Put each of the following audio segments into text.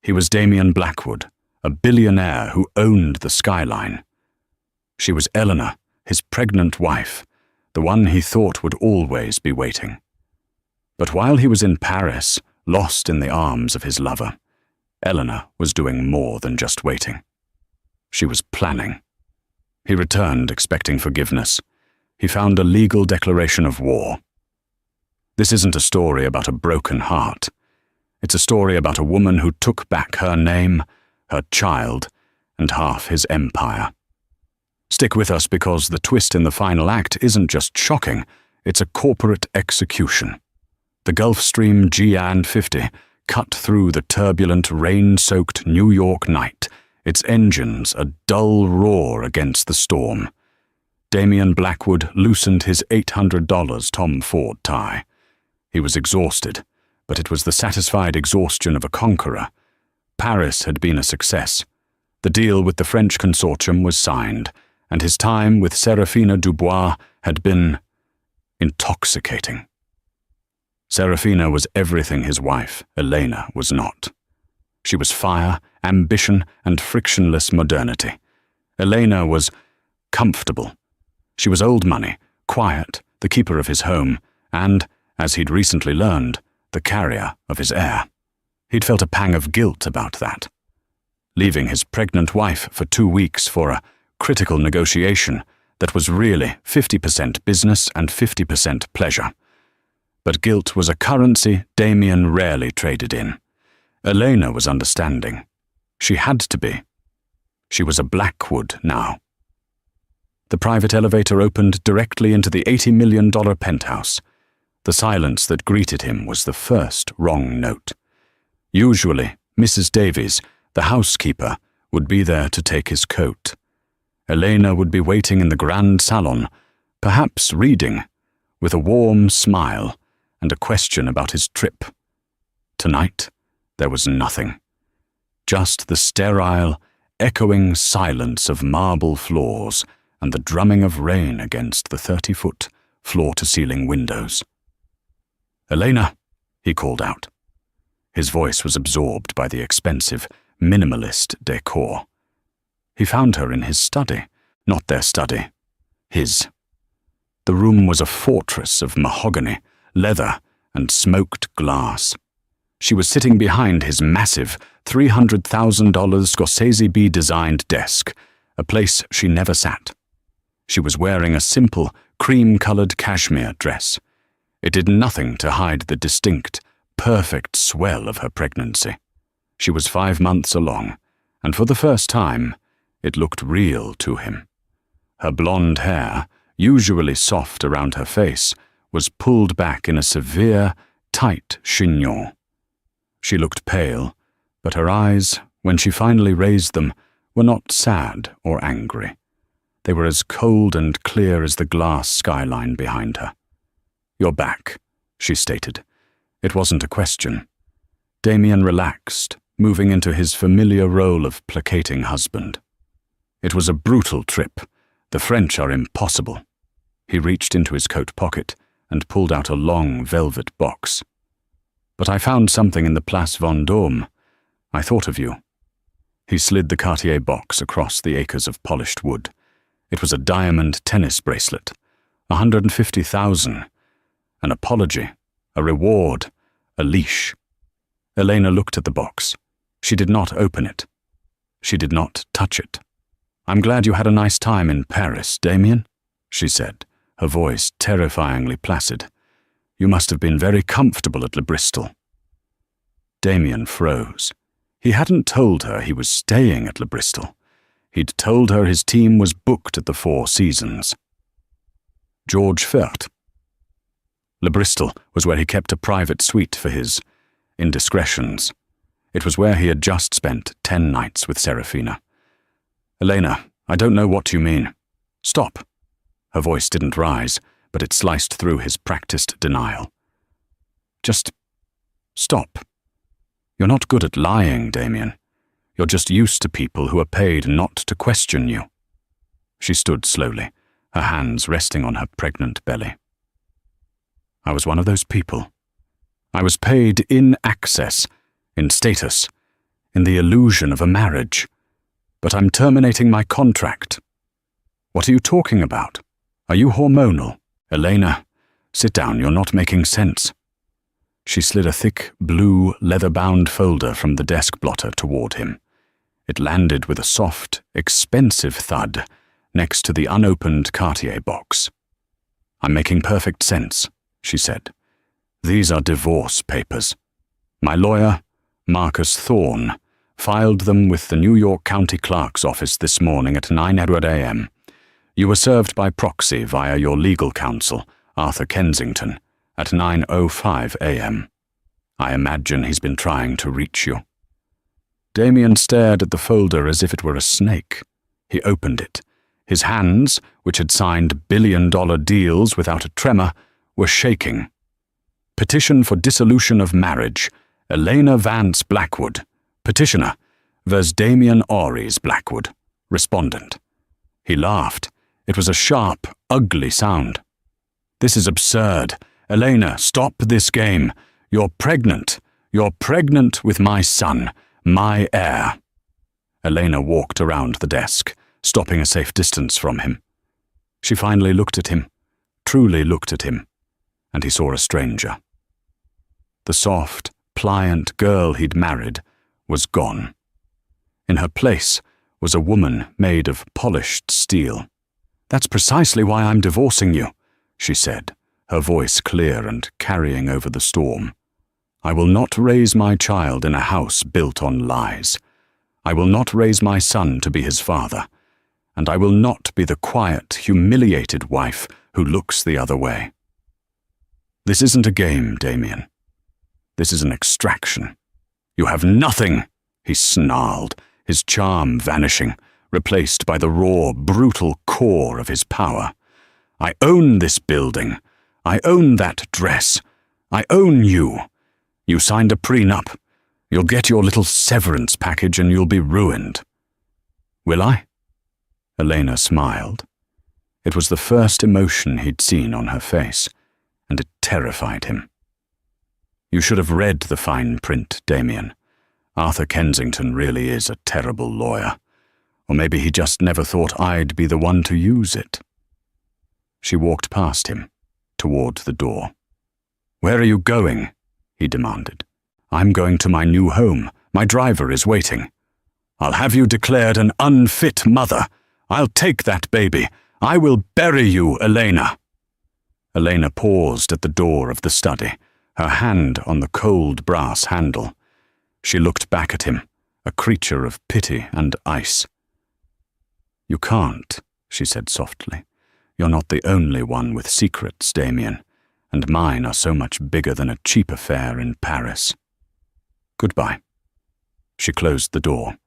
He was Damien Blackwood, a billionaire who owned the skyline. She was Eleanor, his pregnant wife, the one he thought would always be waiting. But while he was in Paris, lost in the arms of his lover, Eleanor was doing more than just waiting. She was planning. He returned expecting forgiveness. He found a legal declaration of war. This isn't a story about a broken heart. It's a story about a woman who took back her name, her child, and half his empire. Stick with us because the twist in the final act isn't just shocking, it's a corporate execution. The Gulfstream G&50 cut through the turbulent, rain-soaked New York night, its engines a dull roar against the storm. Damien Blackwood loosened his $800 Tom Ford tie. He was exhausted, but it was the satisfied exhaustion of a conqueror. Paris had been a success. The deal with the French consortium was signed, and his time with Serafina Dubois had been intoxicating. Serafina was everything his wife, Elena, was not. She was fire, ambition, and frictionless modernity. Elena was comfortable. She was old money, quiet, the keeper of his home, and, as he'd recently learned, the carrier of his heir. He'd felt a pang of guilt about that. Leaving his pregnant wife for 2 weeks for a critical negotiation that was really 50% business and 50% pleasure. But guilt was a currency Damien rarely traded in. Elena was understanding. She had to be. She was a Blackwood now. The private elevator opened directly into the $80 million penthouse. The silence that greeted him was the first wrong note. Usually, Mrs. Davies, the housekeeper, would be there to take his coat. Elena would be waiting in the grand salon, perhaps reading, with a warm smile and a question about his trip. Tonight, there was nothing. Just the sterile, echoing silence of marble floors and the drumming of rain against the 30-foot, floor-to-ceiling windows. "Elena," he called out. His voice was absorbed by the expensive, minimalist decor. He found her in his study, not their study, his. The room was a fortress of mahogany, leather, and smoked glass. She was sitting behind his massive $300,000 Scorsese B-designed desk, a place she never sat. She was wearing a simple, cream-colored cashmere dress. It did nothing to hide the distinct, perfect swell of her pregnancy. She was 5 months along, and for the first time, it looked real to him. Her blonde hair, usually soft around her face, was pulled back in a severe, tight chignon. She looked pale, but her eyes, when she finally raised them, were not sad or angry. They were as cold and clear as the glass skyline behind her. "You're back," she stated. It wasn't a question. Damien relaxed, moving into his familiar role of placating husband. It was a brutal trip. The French are impossible. He reached into his coat pocket and pulled out a long velvet box. "But I found something in the Place Vendôme. I thought of you." He slid the Cartier box across the acres of polished wood. It was a diamond tennis bracelet. 150,000. An apology, a reward, a leash. Elena looked at the box. She did not open it. She did not touch it. "I'm glad you had a nice time in Paris, Damien," she said, her voice terrifyingly placid. "You must have been very comfortable at Le Bristol." Damien froze. He hadn't told her he was staying at Le Bristol. He'd told her his team was booked at the Four Seasons. George Fert. Le Bristol was where he kept a private suite for his indiscretions. It was where he had just spent 10 nights with Serafina. "Elena, I don't know what you mean." "Stop." Her voice didn't rise, but it sliced through his practiced denial. "Just stop. You're not good at lying, Damien. You're just used to people who are paid not to question you." She stood slowly, her hands resting on her pregnant belly. "I was one of those people. I was paid in access, in status, in the illusion of a marriage. But I'm terminating my contract. What are you talking about? Are you hormonal? Elena, sit down, you're not making sense. She slid a thick, blue, leather-bound folder from the desk blotter toward him. It landed with a soft, expensive thud next to the unopened Cartier box. I'm making perfect sense, she said. These are divorce papers. My lawyer, Marcus Thorne, filed them with the New York County Clerk's office this morning at 9 a.m. You were served by proxy via your legal counsel, Arthur Kensington, at 9:05 a.m. I imagine he's been trying to reach you. Damien stared at the folder as if it were a snake. He opened it. His hands, which had signed billion-dollar deals without a tremor, were shaking. Petition for dissolution of marriage, Elena Vance Blackwood. Petitioner, vers Damien Ories Blackwood. Respondent. He laughed. It was a sharp, ugly sound. This is absurd. Elena, stop this game. You're pregnant. You're pregnant with my son, my heir. Elena walked around the desk, stopping a safe distance from him. She finally looked at him, truly looked at him, and he saw a stranger. The soft, pliant girl he'd married was gone. In her place was a woman made of polished steel. That's precisely why I'm divorcing you, she said, her voice clear and carrying over the storm. I will not raise my child in a house built on lies. I will not raise my son to be his father, and I will not be the quiet, humiliated wife who looks the other way. This isn't a game, Damien. This is an extraction. You have nothing, he snarled, his charm vanishing, replaced by the raw, brutal core of his power. I own this building. I own that dress. I own you. You signed a prenup. You'll get your little severance package and you'll be ruined. Will I? Elena smiled. It was the first emotion he'd seen on her face, and it terrified him. You should have read the fine print, Damien. Arthur Kensington really is a terrible lawyer. Or maybe he just never thought I'd be the one to use it. She walked past him, toward the door. Where are you going? He demanded. I'm going to my new home. My driver is waiting. I'll have you declared an unfit mother. I'll take that baby. I will bury you, Elena. Elena paused at the door of the study, her hand on the cold brass handle. She looked back at him, a creature of pity and ice. You can't, she said softly. You're not the only one with secrets, Damien, and mine are so much bigger than a cheap affair in Paris. Goodbye. She closed the door.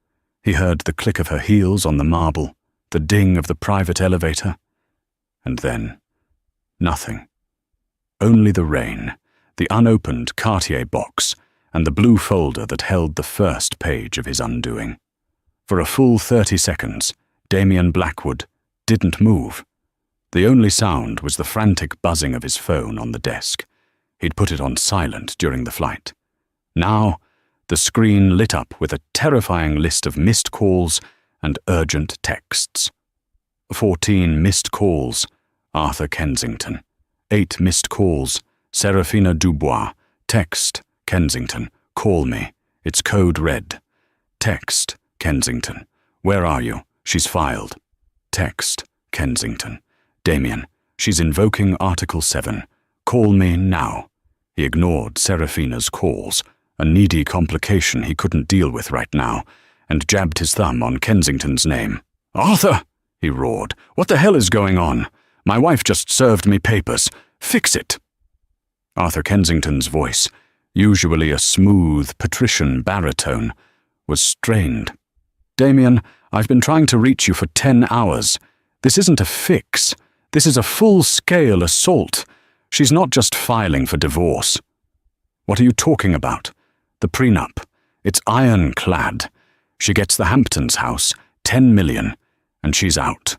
He heard the click of her heels on the marble, the ding of the private elevator, and then nothing. Only the rain, the unopened Cartier box, and the blue folder that held the first page of his undoing. For a full 30 seconds, Damien Blackwood didn't move. The only sound was the frantic buzzing of his phone on the desk. He'd put it on silent during the flight. Now, the screen lit up with a terrifying list of missed calls and urgent texts. 14 missed calls, Arthur Kensington. 8 missed calls, Serafina Dubois. Text, Kensington. Call me. It's code red. Text, Kensington. Where are you? She's filed. Text, Kensington. Damien, she's invoking Article 7. Call me now. He ignored Serafina's calls, a needy complication he couldn't deal with right now, and jabbed his thumb on Kensington's name. Arthur! He roared. What the hell is going on? My wife just served me papers. Fix it! Arthur Kensington's voice, usually a smooth, patrician baritone, was strained. Damien, I've been trying to reach you for 10 hours. This isn't a fix. This is a full-scale assault. She's not just filing for divorce. What are you talking about? The prenup. It's ironclad. She gets the Hamptons house, 10 million, and she's out.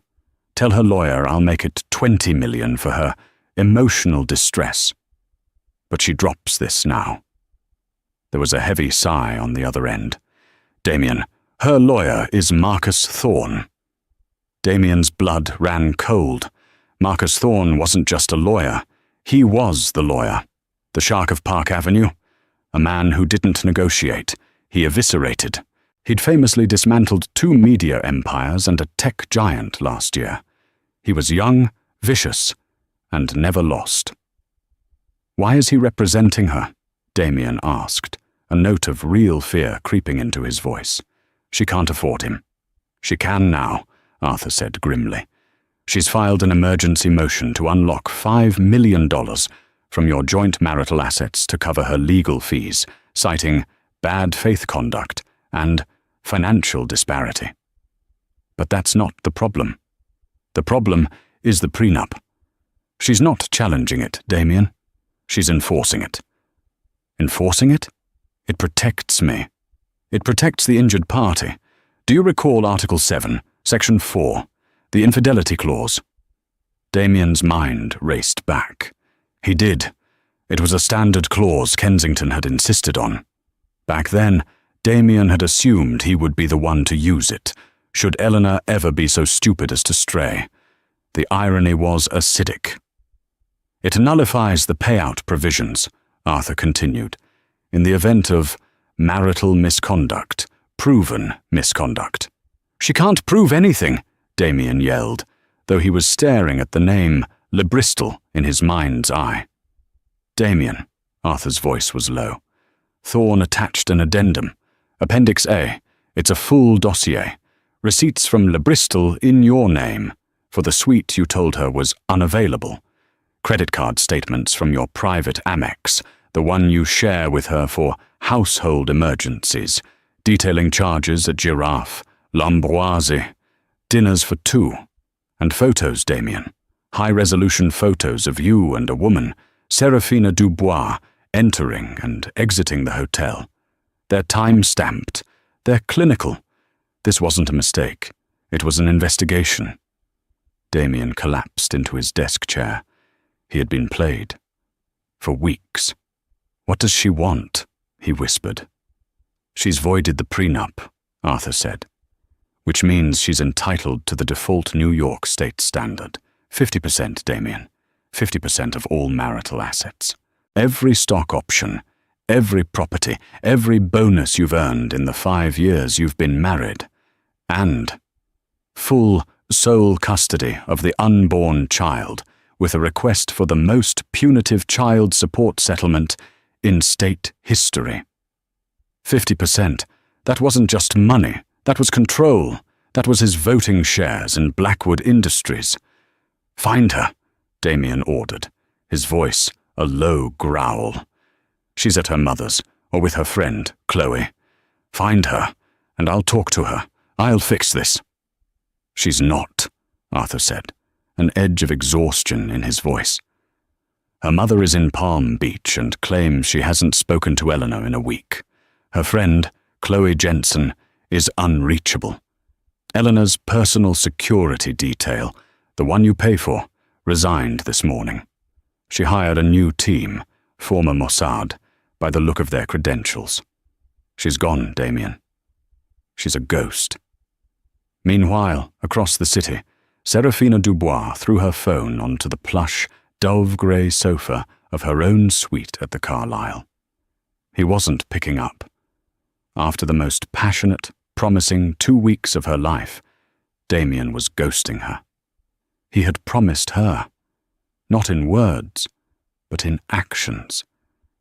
Tell her lawyer I'll make it 20 million for her emotional distress. But she drops this now. There was a heavy sigh on the other end. Damien. Her lawyer is Marcus Thorne." Damien's blood ran cold. Marcus Thorne wasn't just a lawyer. He was the lawyer. The Shark of Park Avenue. A man who didn't negotiate. He eviscerated. He'd famously dismantled 2 media empires and a tech giant last year. He was young, vicious, and never lost. "Why is he representing her?" Damien asked, a note of real fear creeping into his voice. "She can't afford him." "She can now," Arthur said grimly. "She's filed an emergency motion to unlock $5 million from your joint marital assets to cover her legal fees, citing bad faith conduct and financial disparity." But that's not the problem. The problem is the prenup. She's not challenging it, Damien. She's enforcing it. Enforcing it? It protects me. It protects the injured party. Do you recall Article 7, Section 4, the infidelity clause? Damien's mind raced back. He did. It was a standard clause Kensington had insisted on. Back then, Damien had assumed he would be the one to use it, should Eleanor ever be so stupid as to stray. The irony was acidic. "It nullifies the payout provisions," Arthur continued, "in the event of marital misconduct, proven misconduct." "She can't prove anything," Damien yelled, though he was staring at the name Lebristol in his mind's eye. "Damien," Arthur's voice was low. "Thorne attached an addendum. Appendix A. It's a full dossier. Receipts from Lebristol in your name, for the suite you told her was unavailable. Credit card statements from your private Amex, the one you share with her for household emergencies, detailing charges at Giraffe, L'Ambroise, dinners for 2, and photos, Damien. High-resolution photos of you and a woman, Serafina Dubois, entering and exiting the hotel. They're time-stamped. They're clinical. This wasn't a mistake. It was an investigation." Damien collapsed into his desk chair. He had been played. For weeks. "What does she want?" he whispered. "She's voided the prenup," Arthur said, "which means she's entitled to the default New York state standard. 50%, Damien. 50% of all marital assets. Every stock option, every property, every bonus you've earned in the 5 years you've been married. And full sole custody of the unborn child, with a request for the most punitive child support settlement in state history. 50%. That wasn't just money. That was control. That was his voting shares in Blackwood Industries. "Find her," Damien ordered, his voice a low growl. "She's at her mother's, or with her friend, Chloe. Find her, and I'll talk to her. I'll fix this." "She's not," Arthur said, an edge of exhaustion in his voice. "Her mother is in Palm Beach and claims she hasn't spoken to Eleanor in a week. Her friend, Chloe Jensen, is unreachable. Eleanor's personal security detail, the one you pay for, resigned this morning. She hired a new team, former Mossad, by the look of their credentials. She's gone, Damien. She's a ghost." Meanwhile, across the city, Serafina Dubois threw her phone onto the plush, dove-grey sofa of her own suite at the Carlyle. He wasn't picking up. After the most passionate, promising 2 weeks of her life, Damien was ghosting her. He had promised her, not in words, but in actions,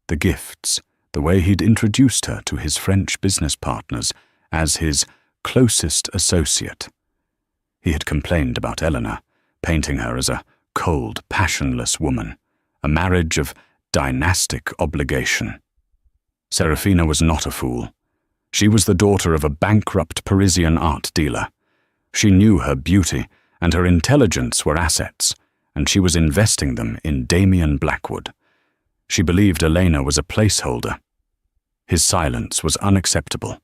the gifts, the way he'd introduced her to his French business partners as his closest associate. He had complained about Eleanor, painting her as a cold, passionless woman, a marriage of dynastic obligation. Serafina was not a fool. She was the daughter of a bankrupt Parisian art dealer. She knew her beauty and her intelligence were assets, and she was investing them in Damien Blackwood. She believed Elena was a placeholder. His silence was unacceptable.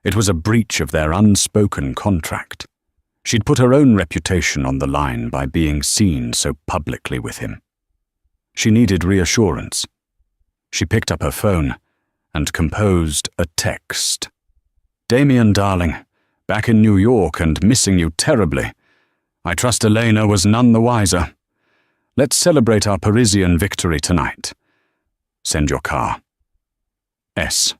It was a breach of their unspoken contract. She'd put her own reputation on the line by being seen so publicly with him. She needed reassurance. She picked up her phone and composed a text. Damien, darling, back in New York and missing you terribly. I trust Elena was none the wiser. Let's celebrate our Parisian victory tonight. Send your car. S.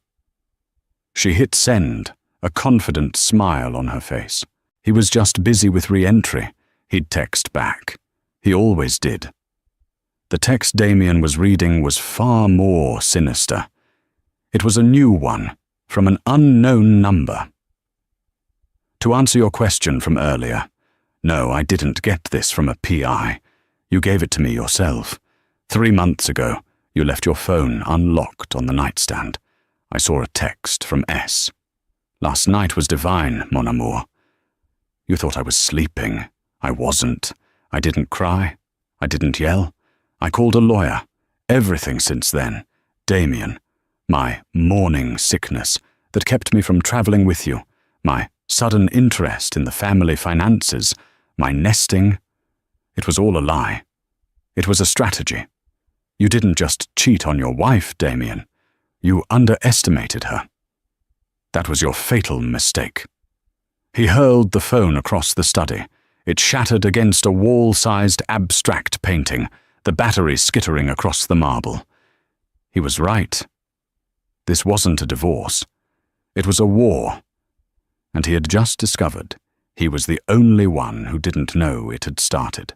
She hit send, a confident smile on her face. He was just busy with re-entry. He'd text back. He always did. The text Damien was reading was far more sinister. It was a new one, from an unknown number. To answer your question from earlier, no, I didn't get this from a PI. You gave it to me yourself. 3 months ago, you left your phone unlocked on the nightstand. I saw a text from S. Last night was divine, mon amour. You thought I was sleeping. I wasn't. I didn't cry. I didn't yell. I called a lawyer. Everything since then. Damien. My morning sickness that kept me from traveling with you. My sudden interest in the family finances. My nesting. It was all a lie. It was a strategy. You didn't just cheat on your wife, Damien. You underestimated her. That was your fatal mistake. He hurled the phone across the study. It shattered against a wall-sized abstract painting, the battery skittering across the marble. He was right. This wasn't a divorce. It was a war. And he had just discovered he was the only one who didn't know it had started.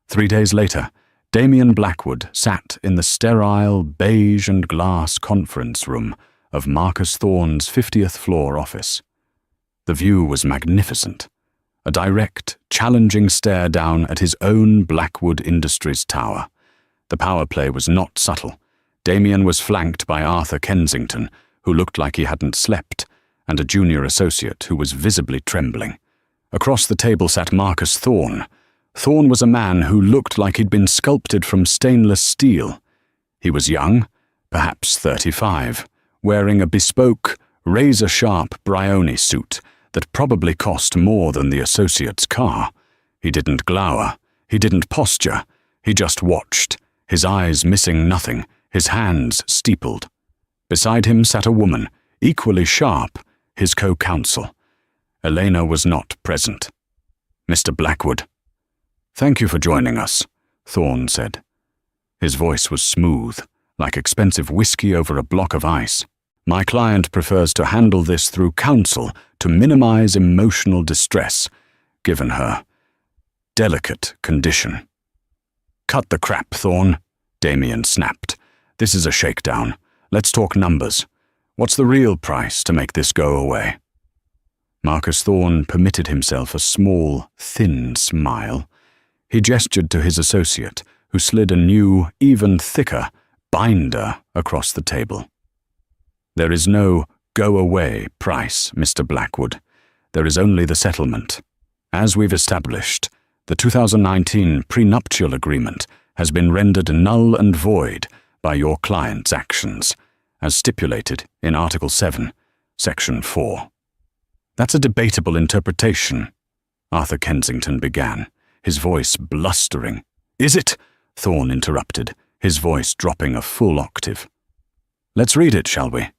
3 days later, Damien Blackwood sat in the sterile beige and glass conference room of Marcus Thorne's 50th floor office. The view was magnificent. A direct, challenging stare down at his own Blackwood Industries tower. The power play was not subtle. Damien was flanked by Arthur Kensington, who looked like he hadn't slept, and a junior associate who was visibly trembling. Across the table sat Marcus Thorne. Thorne was a man who looked like he'd been sculpted from stainless steel. He was young, perhaps 35, wearing a bespoke, razor-sharp Brioni suit that probably cost more than the associate's car. He didn't glower. He didn't posture. He just watched, his eyes missing nothing, his hands steepled. Beside him sat a woman, equally sharp, his co-counsel. Elena was not present. Mr. Blackwood. Thank you for joining us, Thorne said. His voice was smooth, like expensive whiskey over a block of ice. My client prefers to handle this through counsel to minimize emotional distress, given her delicate condition. Cut the crap, Thorne, Damien snapped. This is a shakedown. Let's talk numbers. What's the real price to make this go away? Marcus Thorne permitted himself a small, thin smile. He gestured to his associate, who slid a new, even thicker, binder across the table. There is no go-away price, Mr. Blackwood. There is only the settlement. As we've established, the 2019 prenuptial agreement has been rendered null and void by your client's actions, as stipulated in Article 7, Section 4. That's a debatable interpretation, Arthur Kensington began, his voice blustering. Is it? Thorne interrupted, his voice dropping a full octave. Let's read it, shall we?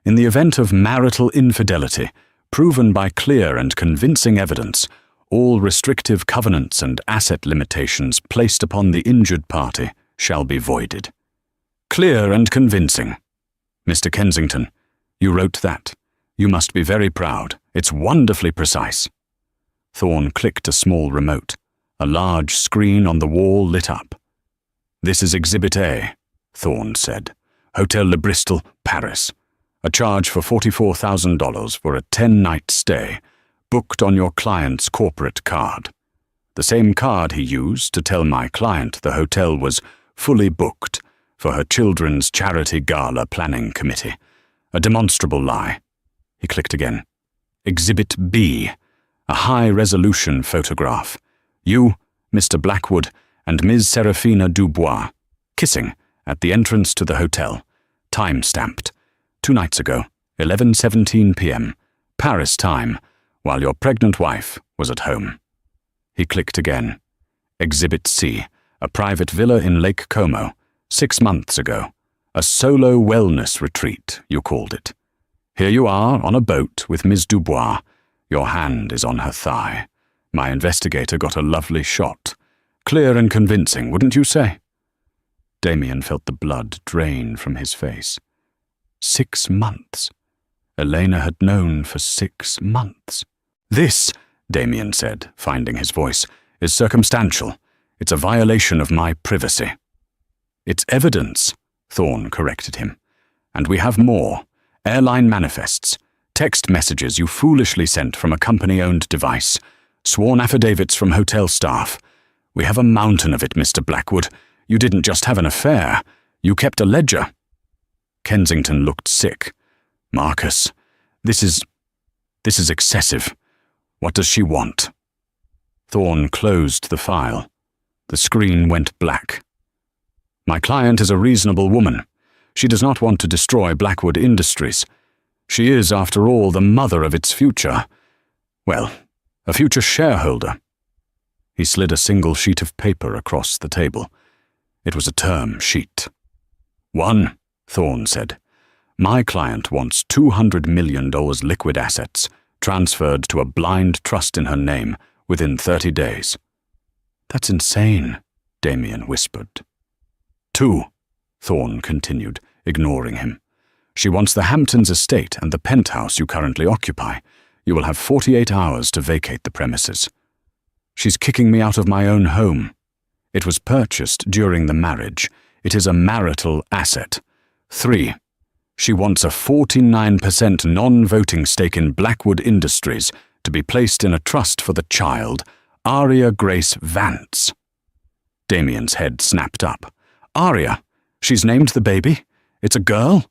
In the event of marital infidelity, proven by clear and convincing evidence, all restrictive covenants and asset limitations placed upon the injured party shall be voided. Clear and convincing. Mr. Kensington, you wrote that. You must be very proud. It's wonderfully precise. Thorne clicked a small remote. A large screen on the wall lit up. This is Exhibit A, Thorne said. Hotel Le Bristol, Paris. A charge for $44,000 for a 10-night stay, booked on your client's corporate card. The same card he used to tell my client the hotel was fully booked for her children's charity gala planning committee. A demonstrable lie. He clicked again. Exhibit B, a high-resolution photograph. You, Mr. Blackwood, and Ms. Seraphina Dubois, kissing at the entrance to the hotel. Time-stamped. 2 nights ago, 11:17 p.m., Paris time, while your pregnant wife was at home. He clicked again. Exhibit C, a private villa in Lake Como, 6 months ago. A solo wellness retreat, you called it. Here you are on a boat with Miss Dubois. Your hand is on her thigh. My investigator got a lovely shot. Clear and convincing, wouldn't you say? Damien felt the blood drain from his face. 6 months. Elena had known for 6 months. This, Damien said, finding his voice, is circumstantial. It's a violation of my privacy. It's evidence, Thorne corrected him. And we have more. Airline manifests, text messages you foolishly sent from a company-owned device, sworn affidavits from hotel staff. We have a mountain of it, Mr. Blackwood. You didn't just have an affair. You kept a ledger. Kensington looked sick. Marcus, this is excessive. What does she want? Thorne closed the file. The screen went black. My client is a reasonable woman. She does not want to destroy Blackwood Industries. She is, after all, the mother of its future. Well, a future shareholder. He slid a single sheet of paper across the table. It was a term sheet. 1, Thorne said. My client wants $200 million liquid assets transferred to a blind trust in her name within 30 days. That's insane, Damien whispered. 2, Thorne continued, ignoring him. She wants the Hamptons estate and the penthouse you currently occupy. You will have 48 hours to vacate the premises. She's kicking me out of my own home. It was purchased during the marriage. It is a marital asset. 3, she wants a 49% non-voting stake in Blackwood Industries to be placed in a trust for the child, Aria Grace Vance. Damien's head snapped up. Aria? She's named the baby? It's a girl?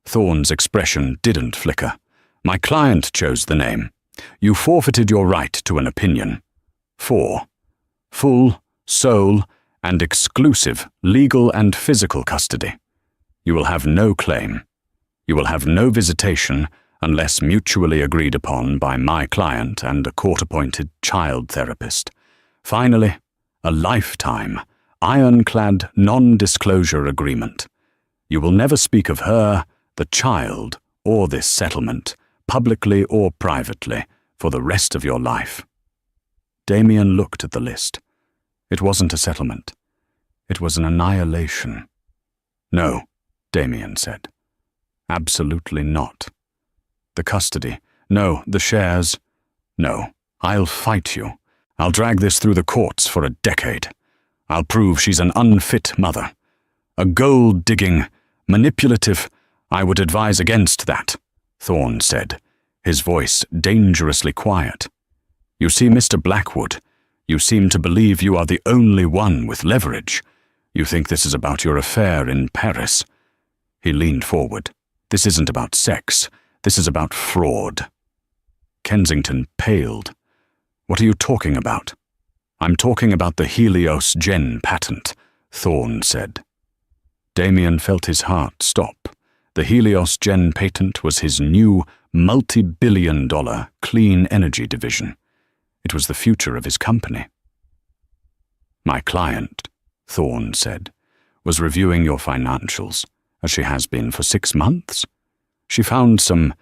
Thorne's expression didn't flicker. My client chose the name. You forfeited your right to an opinion. 4, full, sole, and exclusive legal and physical custody. You will have no claim. You will have no visitation unless mutually agreed upon by my client and a court-appointed child therapist. Finally, a lifetime, ironclad non-disclosure agreement. You will never speak of her, the child, or this settlement, publicly or privately, for the rest of your life. Damien looked at the list. It wasn't a settlement. It was an annihilation. No, Damien said. Absolutely not. The custody. No, the shares. No, I'll fight you. I'll drag this through the courts for a decade. I'll prove she's an unfit mother. A gold-digging, manipulative... I would advise against that, Thorne said, his voice dangerously quiet. You see, Mr. Blackwood, you seem to believe you are the only one with leverage. You think this is about your affair in Paris. He leaned forward. This isn't about sex. This is about fraud. Kensington paled. What are you talking about? I'm talking about the Helios Gen patent, Thorne said. Damien felt his heart stop. The Helios Gen patent was his new, multi-billion-dollar clean energy division. It was the future of his company. My client, Thorne said, was reviewing your financials, as she has been for 6 months. She found some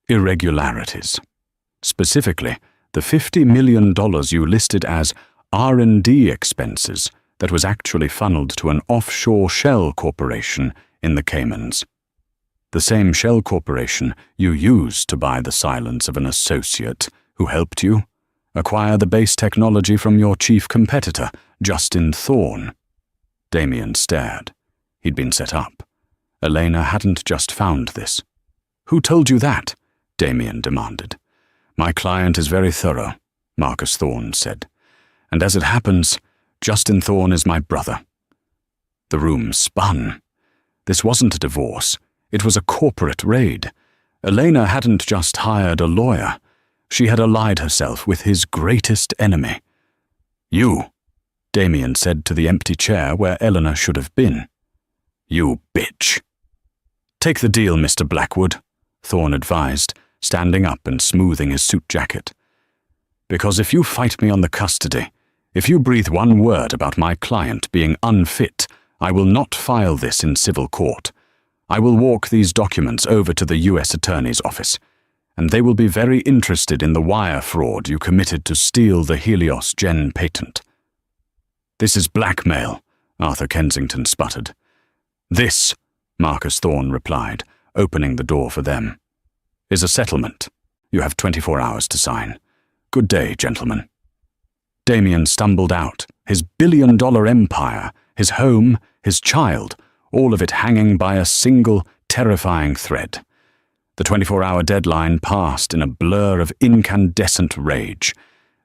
irregularities. Specifically, the $50 million you listed as R&D expenses that was actually funneled to an offshore shell corporation in the Caymans. The same shell corporation you used to buy the silence of an associate who helped you acquire the base technology from your chief competitor, Justin Thorne. Damien stared. He'd been set up. Elena hadn't just found this. Who told you that? Damien demanded. My client is very thorough, Marcus Thorne said. And as it happens, Justin Thorne is my brother. The room spun. This wasn't a divorce. It was a corporate raid. Elena hadn't just hired a lawyer. She had allied herself with his greatest enemy. You, Damien said to the empty chair where Eleanor should have been. You bitch. Take the deal, Mr. Blackwood, Thorne advised, standing up and smoothing his suit jacket. Because if you fight me on the custody, if you breathe one word about my client being unfit, I will not file this in civil court. I will walk these documents over to the U.S. Attorney's office, and they will be very interested in the wire fraud you committed to steal the Helios Gen patent." "This is blackmail," Arthur Kensington sputtered. "This," Marcus Thorne replied, opening the door for them, "is a settlement. You have 24 hours to sign. Good day, gentlemen." Damien stumbled out, his billion-dollar empire, his home, his child, all of it hanging by a single, terrifying thread. The 24-hour deadline passed in a blur of incandescent rage.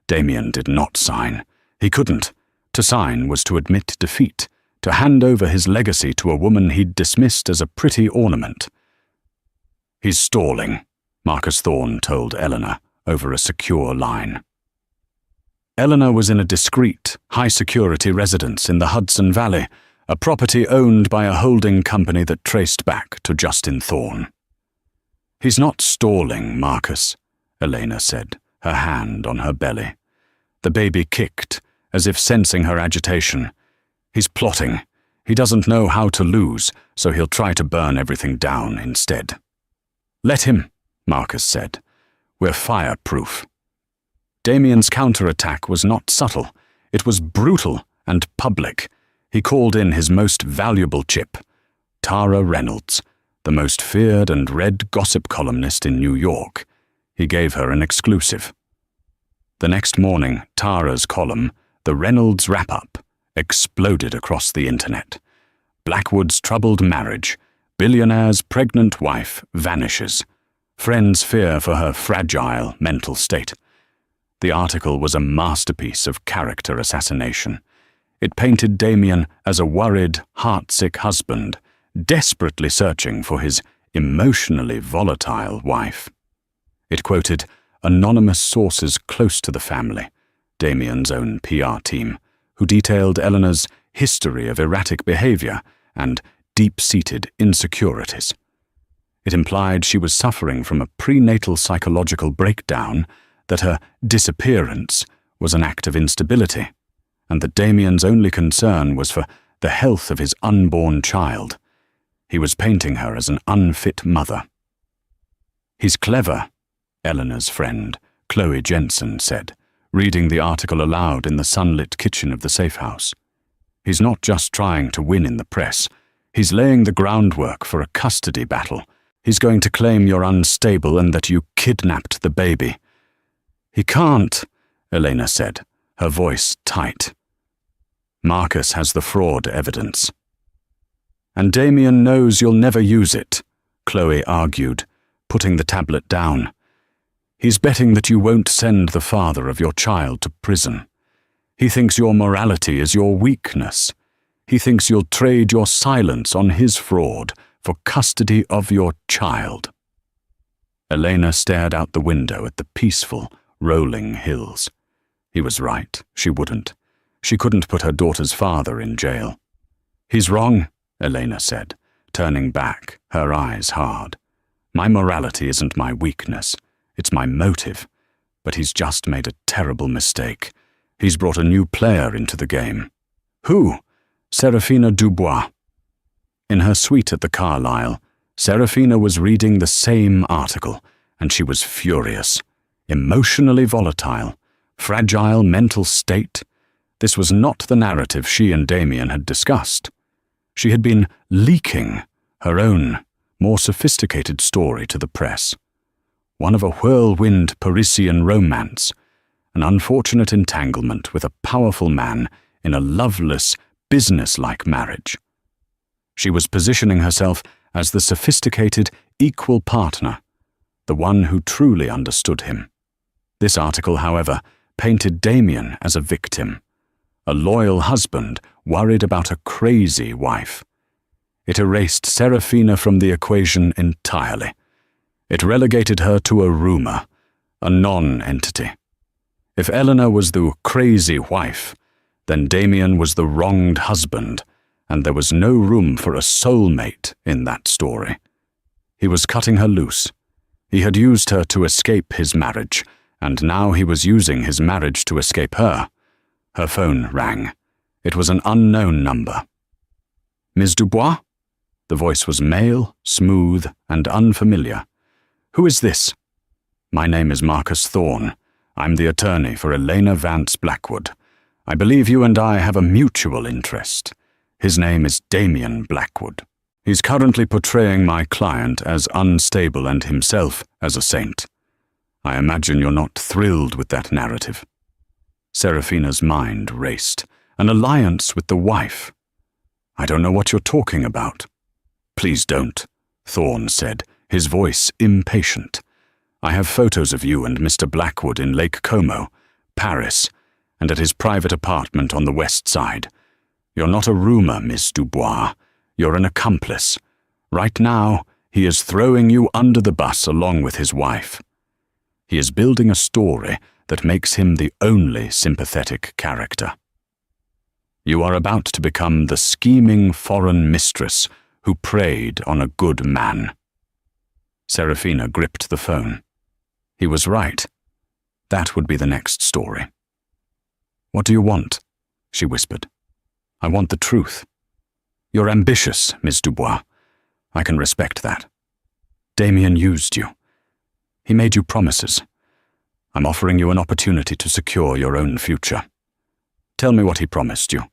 Damien did not sign. He couldn't. To sign was to admit defeat, to hand over his legacy to a woman he'd dismissed as a pretty ornament. "He's stalling," Marcus Thorne told Eleanor over a secure line. Eleanor was in a discreet, high-security residence in the Hudson Valley, a property owned by a holding company that traced back to Justin Thorne. "He's not stalling, Marcus," Elena said, her hand on her belly. The baby kicked, as if sensing her agitation. "He's plotting. He doesn't know how to lose, so he'll try to burn everything down instead." "Let him," Marcus said. "We're fireproof." Damien's counterattack was not subtle. It was brutal and public. He called in his most valuable chip, Tara Reynolds, the most feared and read gossip columnist in New York. He gave her an exclusive. The next morning, Tara's column, The Reynolds Wrap-Up, exploded across the internet. Blackwood's troubled marriage, billionaire's pregnant wife vanishes. Friends fear for her fragile mental state. The article was a masterpiece of character assassination. It painted Damien as a worried, heartsick husband, desperately searching for his emotionally volatile wife. It quoted anonymous sources close to the family, Damien's own PR team, who detailed Eleanor's history of erratic behavior and deep-seated insecurities. It implied she was suffering from a prenatal psychological breakdown, that her disappearance was an act of instability, and that Damien's only concern was for the health of his unborn child. He was painting her as an unfit mother. "He's clever," Eleanor's friend, Chloe Jensen, said, reading the article aloud in the sunlit kitchen of the safe house. "He's not just trying to win in the press. He's laying the groundwork for a custody battle. He's going to claim you're unstable and that you kidnapped the baby." "He can't," Elena said, her voice tight. "Marcus has the fraud evidence." "And Damien knows you'll never use it," Chloe argued, putting the tablet down. "He's betting that you won't send the father of your child to prison. He thinks your morality is your weakness. He thinks you'll trade your silence on his fraud for custody of your child." Elena stared out the window at the peaceful, rolling hills. He was right, she wouldn't. She couldn't put her daughter's father in jail. "He's wrong," Elena said, turning back, her eyes hard. "My morality isn't my weakness. It's my motive. But he's just made a terrible mistake. He's brought a new player into the game." "Who?" "Serafina Dubois." In her suite at the Carlyle, Serafina was reading the same article, and she was furious. Emotionally volatile, fragile mental state. This was not the narrative she and Damien had discussed. She had been leaking her own, more sophisticated story to the press. One of a whirlwind Parisian romance, an unfortunate entanglement with a powerful man in a loveless, business-like marriage. She was positioning herself as the sophisticated, equal partner, the one who truly understood him. This article, however, painted Damien as a victim, a loyal husband worried about a crazy wife. It erased Serafina from the equation entirely. It relegated her to a rumor, a non-entity. If Eleanor was the crazy wife, then Damien was the wronged husband, and there was no room for a soulmate in that story. He was cutting her loose. He had used her to escape his marriage, and now he was using his marriage to escape her. Her phone rang. It was an unknown number. "Ms. Dubois?" The voice was male, smooth, and unfamiliar. "Who is this?" "My name is Marcus Thorne. I'm the attorney for Elena Vance Blackwood. I believe you and I have a mutual interest. His name is Damien Blackwood. He's currently portraying my client as unstable and himself as a saint. I imagine you're not thrilled with that narrative." Serafina's mind raced. An alliance with the wife. "I don't know what you're talking about." "Please don't," Thorne said, his voice impatient. "I have photos of you and Mr. Blackwood in Lake Como, Paris, and at his private apartment on the west side. You're not a rumor, Miss Dubois. You're an accomplice. Right now, he is throwing you under the bus along with his wife. He is building a story that makes him the only sympathetic character. You are about to become the scheming foreign mistress who preyed on a good man." Serafina gripped the phone. He was right. That would be the next story. "What do you want?" she whispered. "I want the truth." "You're ambitious, Miss Dubois. I can respect that. Damien used you. He made you promises. I'm offering you an opportunity to secure your own future. Tell me what he promised you.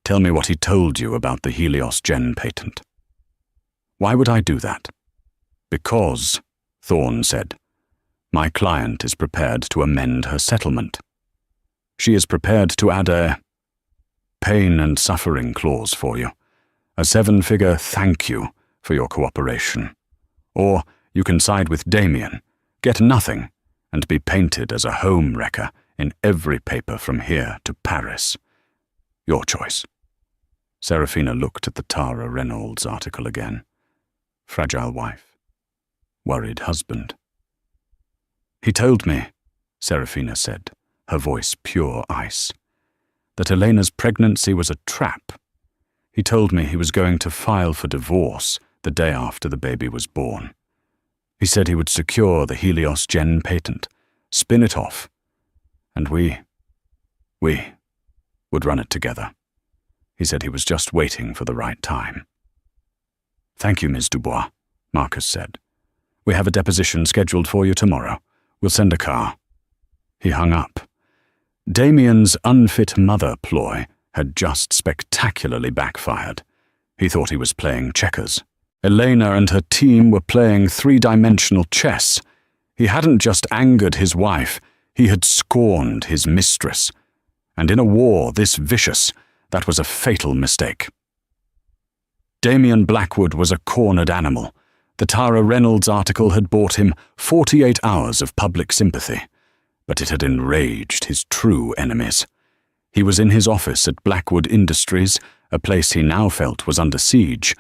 Tell me what he told you about the Helios Gen patent." "Why would I do that?" "Because," Thorne said, "my client is prepared to amend her settlement. She is prepared to add a pain and suffering clause for you, a 7-figure thank you for your cooperation. Or you can side with Damien, get nothing, and be painted as a home wrecker in every paper from here to Paris. Your choice." Serafina looked at the Tara Reynolds article again. Fragile wife. Worried husband. "He told me," Serafina said, her voice pure ice, "that Elena's pregnancy was a trap. He told me he was going to file for divorce the day after the baby was born. He said he would secure the Helios Gen patent, spin it off, and we would run it together. He said he was just waiting for the right time." "Thank you, Ms. Dubois," Marcus said. "We have a deposition scheduled for you tomorrow. We'll send a car." He hung up. Damien's unfit mother ploy had just spectacularly backfired. He thought he was playing checkers. Elena and her team were playing 3-dimensional chess. He hadn't just angered his wife, he had scorned his mistress. And in a war this vicious, that was a fatal mistake. Damien Blackwood was a cornered animal. The Tara Reynolds article had bought him 48 hours of public sympathy, but it had enraged his true enemies. He was in his office at Blackwood Industries, a place he now felt was under siege,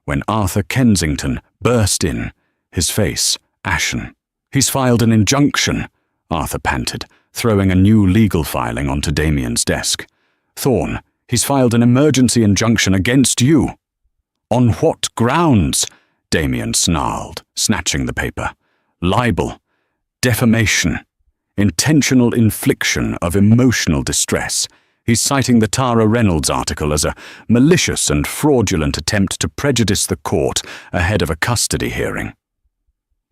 when Arthur Kensington burst in, his face ashen. "He's filed an injunction," Arthur panted, throwing a new legal filing onto Damien's desk. "Thorne, he's filed an emergency injunction against you." "On what grounds?" Damien snarled, snatching the paper. "Libel, defamation, intentional infliction of emotional distress. He's citing the Tara Reynolds article as a malicious and fraudulent attempt to prejudice the court ahead of a custody hearing.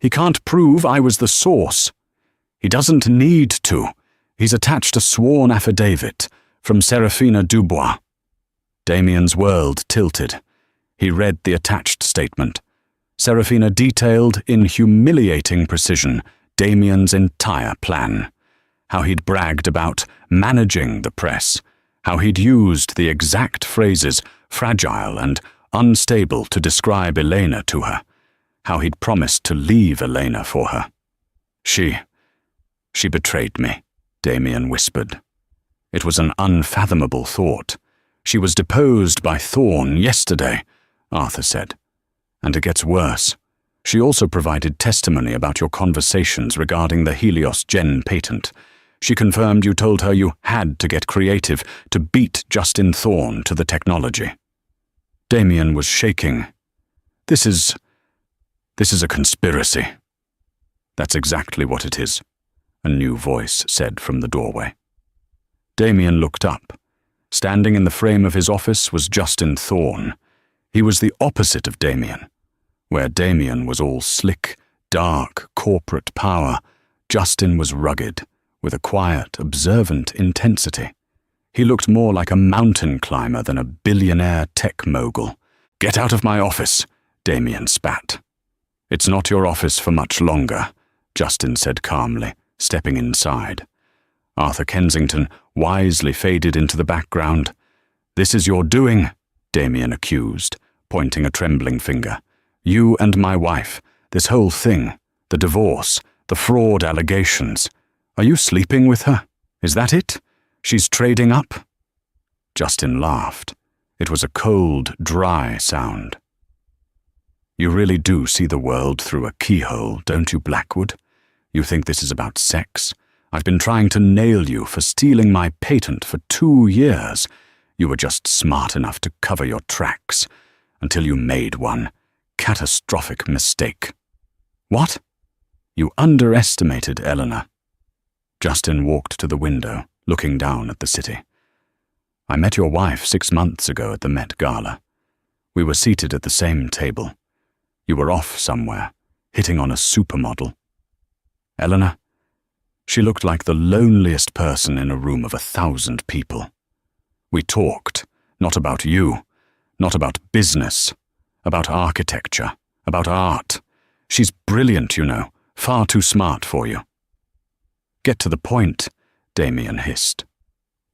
He can't prove I was the source. He doesn't need to. He's attached a sworn affidavit from Serafina Dubois." Damien's world tilted. He read the attached statement. Serafina detailed in humiliating precision Damien's entire plan. How he'd bragged about managing the press, how he'd used the exact phrases fragile and unstable to describe Elena to her, how he'd promised to leave Elena for her. She betrayed me," Damien whispered. It was an unfathomable thought. "She was deposed by Thorne yesterday," Arthur said. "And it gets worse. She also provided testimony about your conversations regarding the Helios Gen patent. She confirmed you told her you had to get creative to beat Justin Thorne to the technology." Damien was shaking. This is a conspiracy." "That's exactly what it is," a new voice said from the doorway. Damien looked up. Standing in the frame of his office was Justin Thorne. He was the opposite of Damien. Where Damien was all slick, dark, corporate power, Justin was rugged, with a quiet, observant intensity. He looked more like a mountain climber than a billionaire tech mogul. "Get out of my office," Damien spat. "It's not your office for much longer," Justin said calmly, stepping inside. Arthur Kensington wisely faded into the background. "This is your doing," Damien accused, pointing a trembling finger. "You and my wife, this whole thing, the divorce, the fraud allegations. Are you sleeping with her? Is that it? She's trading up?" Justin laughed. It was a cold, dry sound. "You really do see the world through a keyhole, don't you, Blackwood? You think this is about sex? I've been trying to nail you for stealing my patent for 2 years. You were just smart enough to cover your tracks, until you made one catastrophic mistake." "What?" "You underestimated Eleanor." Justin walked to the window, looking down at the city. "I met your wife 6 months ago at the Met Gala. We were seated at the same table. You were off somewhere, hitting on a supermodel. Eleanor, she looked like the loneliest person in a room of 1,000 people. We talked, not about you, not about business, about architecture, about art. She's brilliant, you know, far too smart for you." "Get to the point," Damien hissed.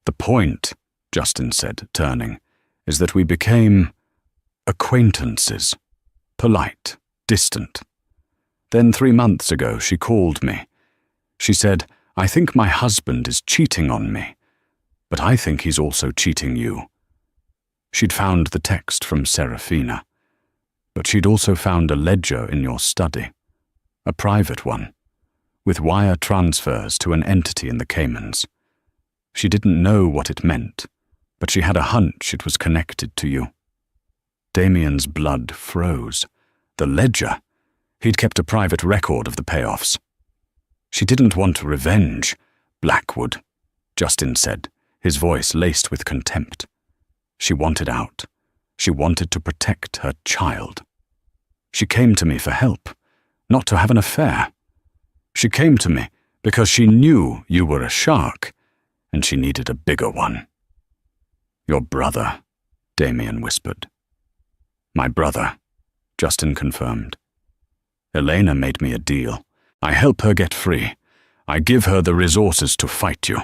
"The point," Justin said, turning, "is that we became acquaintances, polite, distant. Then 3 months ago she called me. She said, 'I think my husband is cheating on me, but I think he's also cheating you.' She'd found the text from Serafina, but she'd also found a ledger in your study, a private one, with wire transfers to an entity in the Caymans. She didn't know what it meant, but she had a hunch it was connected to you." Damien's blood froze. The ledger? He'd kept a private record of the payoffs. "She didn't want revenge, Blackwood," Justin said, his voice laced with contempt. "She wanted out. She wanted to protect her child. She came to me for help, not to have an affair. She came to me because she knew you were a shark, and she needed a bigger one." "Your brother," Damien whispered. "My brother," Justin confirmed. "Elena made me a deal. I help her get free. I give her the resources to fight you,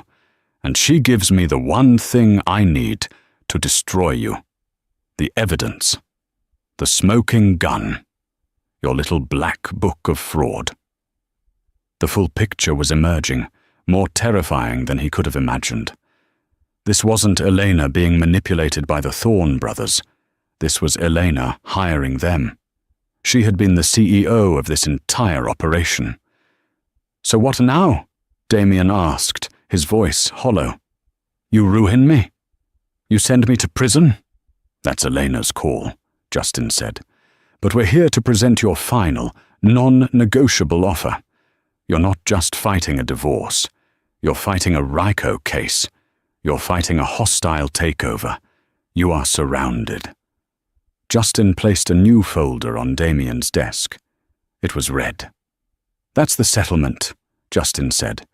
and she gives me the one thing I need to destroy you. The evidence. The smoking gun. Your little black book of fraud." The full picture was emerging, more terrifying than he could have imagined. This wasn't Elena being manipulated by the Thorne brothers. This was Elena hiring them. She had been the CEO of this entire operation. "So what now?" Damien asked, his voice hollow. "You ruin me? You send me to prison?" "That's Elena's call," Justin said. "But we're here to present your final, non-negotiable offer. You're not just fighting a divorce. You're fighting a RICO case. You're fighting a hostile takeover. You are surrounded." Justin placed a new folder on Damien's desk. It was red. "That's the settlement," Justin said.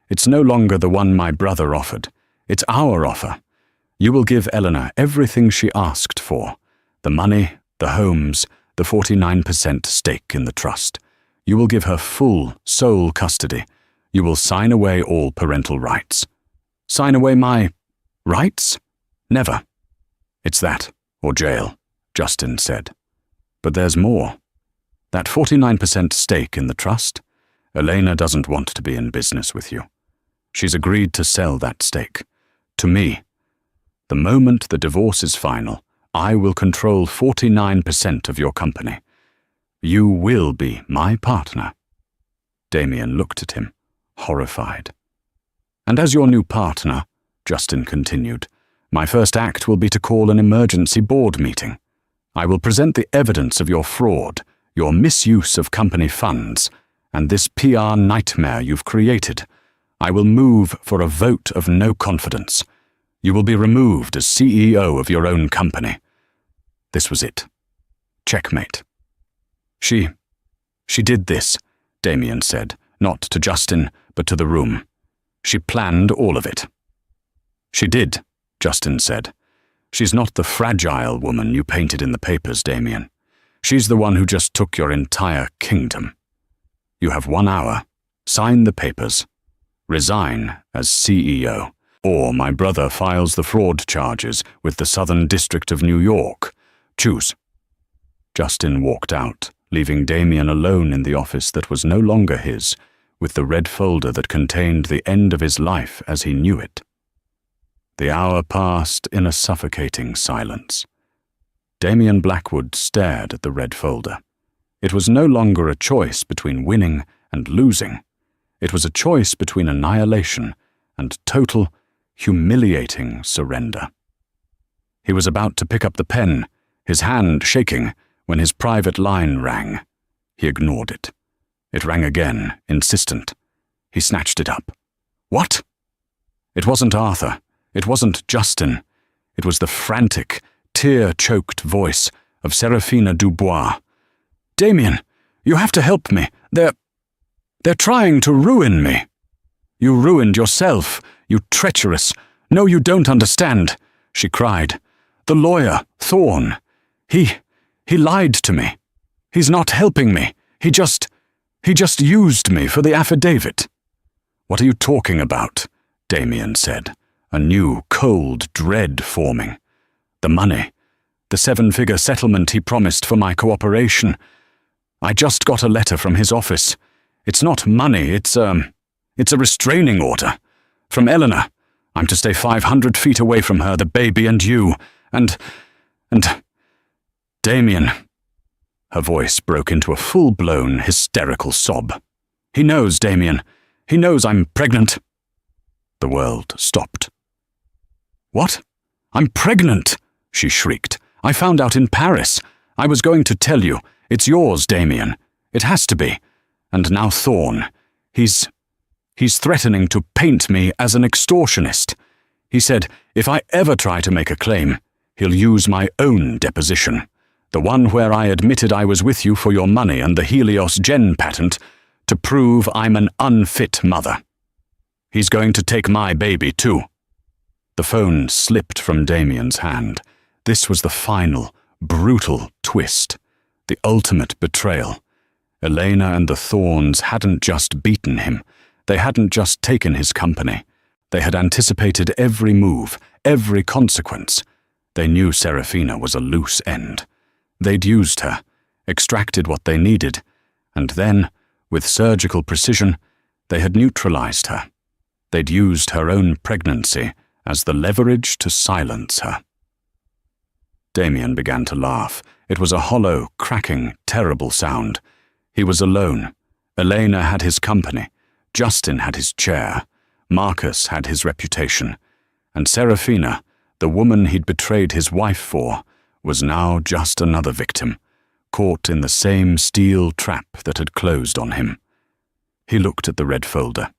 "It's no longer the one my brother offered. It's our offer. You will give Eleanor everything she asked for. The money, the homes, the 49% stake in the trust. You will give her full, sole custody. You will sign away all parental rights." "Sign away my rights? Never." "It's that, or jail," Justin said. "But there's more. That 49% stake in the trust, Elena doesn't want to be in business with you. She's agreed to sell that stake. To me. The moment the divorce is final, I will control 49% of your company. You will be my partner." Damien looked at him, horrified. "And as your new partner," Justin continued, "my first act will be to call an emergency board meeting. I will present the evidence of your fraud, your misuse of company funds, and this PR nightmare you've created. I will move for a vote of no confidence. You will be removed as CEO of your own company." This was it. Checkmate. She did this, Damien said, not to Justin, but to the room. She planned all of it. She did, Justin said. She's not the fragile woman you painted in the papers, Damien. She's the one who just took your entire kingdom. You have 1 hour. Sign the papers. Resign as CEO. Or my brother files the fraud charges with the Southern District of New York. Choose. Justin walked out, leaving Damien alone in the office that was no longer his, with the red folder that contained the end of his life as he knew it. The hour passed in a suffocating silence. Damien Blackwood stared at the red folder. It was no longer a choice between winning and losing. It was a choice between annihilation and total, humiliating surrender. He was about to pick up the pen, his hand shaking, when his private line rang. He ignored it. It rang again, insistent. He snatched it up. What? It wasn't Arthur. It wasn't Justin. It was the frantic, tear-choked voice of Seraphina Dubois. Damien, you have to help me. They're trying to ruin me. You ruined yourself, you treacherous. No, you don't understand, she cried. The lawyer, Thorne. He lied to me. He's not helping me. He just used me for the affidavit. What are you talking about? Damien said, a new, cold dread forming. The money. The 7-figure settlement he promised for my cooperation. I just got a letter from his office. It's not money, it's a restraining order. From Eleanor. I'm to stay 500 feet away from her, the baby, and you. And Damien. Her voice broke into a full-blown, hysterical sob. He knows, Damien. He knows I'm pregnant. The world stopped. What? I'm pregnant, she shrieked. I found out in Paris. I was going to tell you. It's yours, Damien. It has to be. And now Thorne. He's threatening to paint me as an extortionist. He said, if I ever try to make a claim, he'll use my own deposition, the one where I admitted I was with you for your money and the Helios Gen patent, to prove I'm an unfit mother. He's going to take my baby, too. The phone slipped from Damien's hand. This was the final, brutal twist, the ultimate betrayal. Elena and the Thornes hadn't just beaten him. They hadn't just taken his company. They had anticipated every move, every consequence. They knew Seraphina was a loose end. They'd used her, extracted what they needed, and then, with surgical precision, they had neutralized her. They'd used her own pregnancy as the leverage to silence her. Damien began to laugh. It was a hollow, cracking, terrible sound. He was alone. Elena had his company. Justin had his chair. Marcus had his reputation. And Seraphina, the woman he'd betrayed his wife for, was now just another victim, caught in the same steel trap that had closed on him. He looked at the red folder,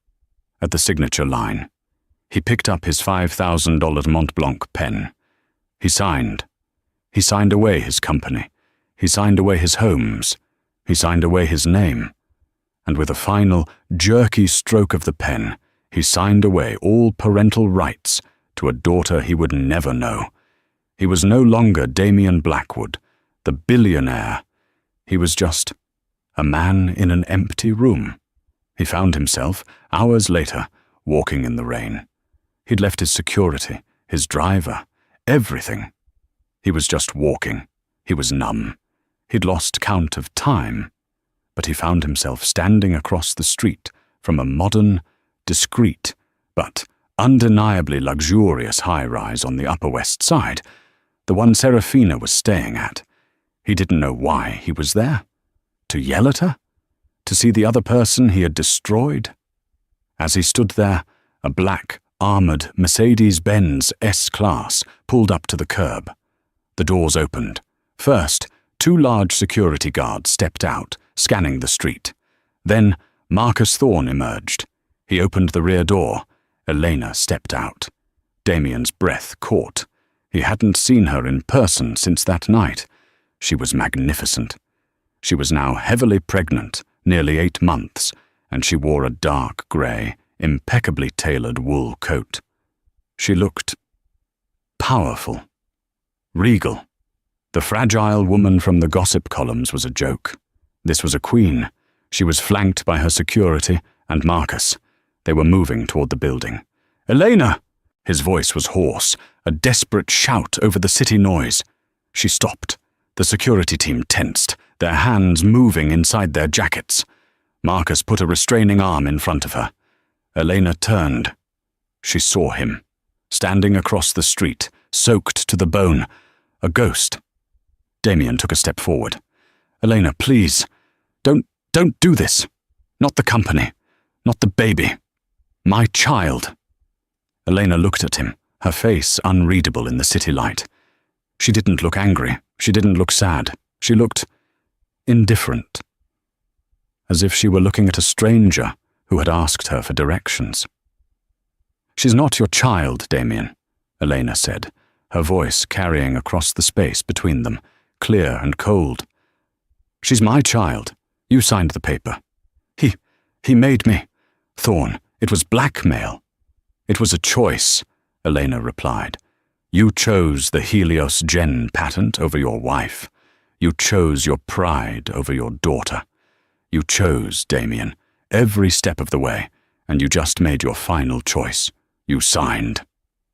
at the signature line. He picked up his $5,000 Montblanc pen. He signed. He signed away his company. He signed away his homes. He signed away his name. And with a final, jerky stroke of the pen, he signed away all parental rights to a daughter he would never know. He was no longer Damien Blackwood, the billionaire. He was just a man in an empty room. He found himself, hours later, walking in the rain. He'd left his security, his driver, everything. He was just walking. He was numb. He'd lost count of time. But he found himself standing across the street from a modern, discreet, but undeniably luxurious high-rise on the Upper West Side, the one Seraphina was staying at. He didn't know why he was there. To yell at her? To see the other person he had destroyed? As he stood there, a black, armored Mercedes-Benz S-Class pulled up to the curb. The doors opened. First, 2 large security guards stepped out, scanning the street. Then, Marcus Thorne emerged. He opened the rear door. Elena stepped out. Damien's breath caught. He hadn't seen her in person since that night. She was magnificent. She was now heavily pregnant, nearly 8 months, and she wore a dark grey, impeccably tailored wool coat. She looked powerful, regal. The fragile woman from the gossip columns was a joke. This was a queen. She was flanked by her security and Marcus. They were moving toward the building. "Elena!" His voice was hoarse, a desperate shout over the city noise. She stopped. The security team tensed, their hands moving inside their jackets. Marcus put a restraining arm in front of her. Elena turned. She saw him, standing across the street, soaked to the bone, a ghost. Damien took a step forward. "Elena, please, don't do this. Not the company, not the baby. My child." Elena looked at him, her face unreadable in the city light. She didn't look angry. She didn't look sad. She looked indifferent, as if she were looking at a stranger who had asked her for directions. "She's not your child, Damien," Elena said, her voice carrying across the space between them, clear and cold. "She's my child. You signed the paper. He made me. Thorn, it was blackmail." "It was a choice," Elena replied. "You chose the Helios Gen patent over your wife. You chose your pride over your daughter. You chose, Damien, every step of the way, and you just made your final choice. You signed."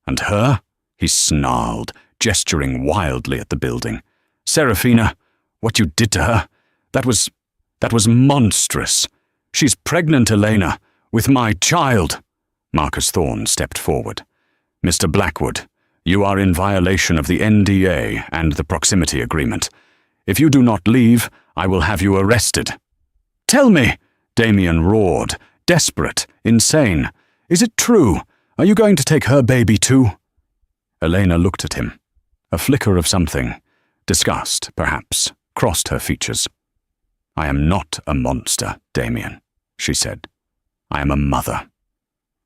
"And her?" he snarled, gesturing wildly at the building. "Serafina, what you did to her, that was monstrous. She's pregnant, Elena, with my child." Marcus Thorne stepped forward. "Mr. Blackwood, you are in violation of the NDA and the proximity agreement. If you do not leave, I will have you arrested." "Tell me," Damien roared, desperate, insane. "Is it true? Are you going to take her baby too?" Elena looked at him. A flicker of something, disgust, perhaps, crossed her features. "I am not a monster, Damien," she said. "I am a mother.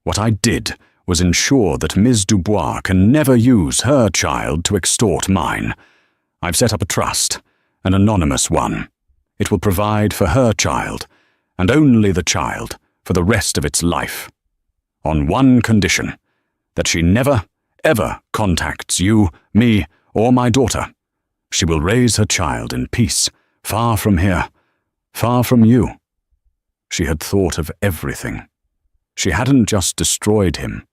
What I did was ensure that Ms. Dubois can never use her child to extort mine. I've set up a trust, an anonymous one. It will provide for her child, and only the child, for the rest of its life. On one condition, that she never, ever contacts you, me, or my daughter. She will raise her child in peace, far from here, far from you." She had thought of everything. She hadn't just destroyed him.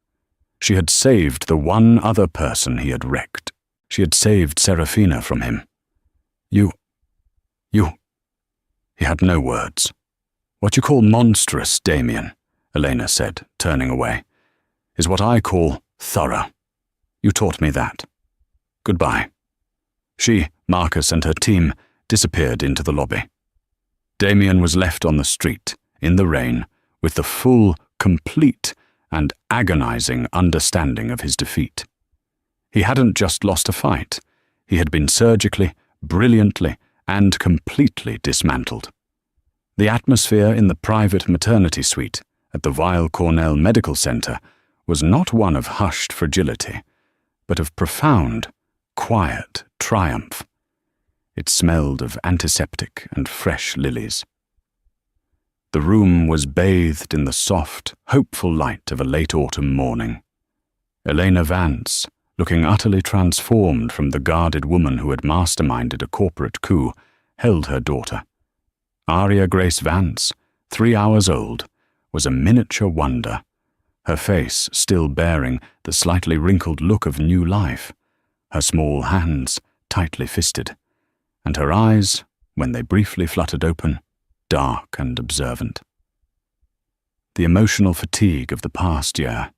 She had saved the one other person he had wrecked. She had saved Serafina from him. You. He had no words. "What you call monstrous, Damien," Elena said, turning away, "is what I call thorough. You taught me that. Goodbye." She, Marcus, and her team disappeared into the lobby. Damien was left on the street, in the rain, with the full, complete, and agonizing understanding of his defeat. He hadn't just lost a fight. He had been surgically, brilliantly, and completely dismantled. The atmosphere in the private maternity suite at the Weill Cornell Medical Center was not one of hushed fragility, but of profound, quiet triumph. It smelled of antiseptic and fresh lilies. The room was bathed in the soft, hopeful light of a late autumn morning. Elena Vance, looking utterly transformed from the guarded woman who had masterminded a corporate coup, held her daughter. Aria Grace Vance, 3 hours old, was a miniature wonder, her face still bearing the slightly wrinkled look of new life, her small hands tightly fisted, and her eyes, when they briefly fluttered open, dark and observant. The emotional fatigue of the past year,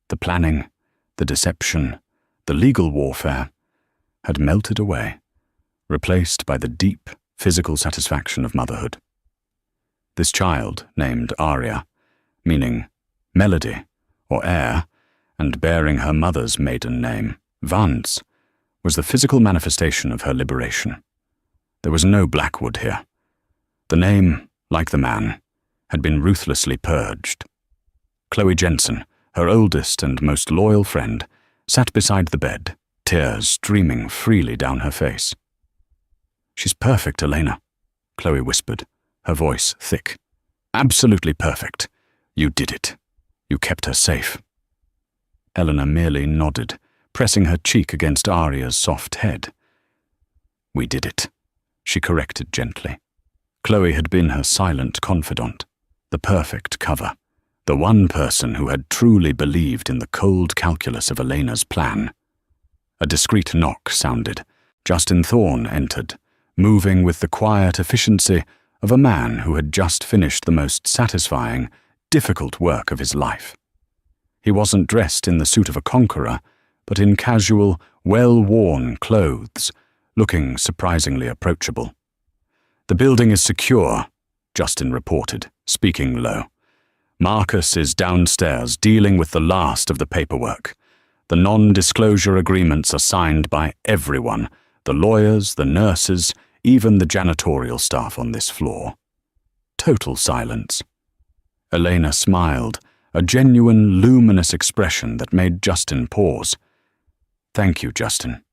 the planning, the deception, the legal warfare, had melted away, replaced by the deep physical satisfaction of motherhood. This child, named Aria, meaning melody or air, and bearing her mother's maiden name, Vance, was the physical manifestation of her liberation. There was no Blackwood here. The name, like the man, had been ruthlessly purged. Chloe Jensen, her oldest and most loyal friend, sat beside the bed, tears streaming freely down her face. "She's perfect, Elena," Chloe whispered, her voice thick. "Absolutely perfect. You did it. You kept her safe." Elena merely nodded, pressing her cheek against Arya's soft head. "We did it," she corrected gently. Chloe had been her silent confidant, the perfect cover, the one person who had truly believed in the cold calculus of Elena's plan. A discreet knock sounded. Justin Thorne entered, moving with the quiet efficiency of a man who had just finished the most satisfying, difficult work of his life. He wasn't dressed in the suit of a conqueror, but in casual, well-worn clothes, looking surprisingly approachable. "The building is secure," Justin reported, speaking low. "Marcus is downstairs dealing with the last of the paperwork. The non-disclosure agreements are signed by everyone, the lawyers, the nurses, even the janitorial staff on this floor." Total silence. Elena smiled, a genuine, luminous expression that made Justin pause. "Thank you, Justin."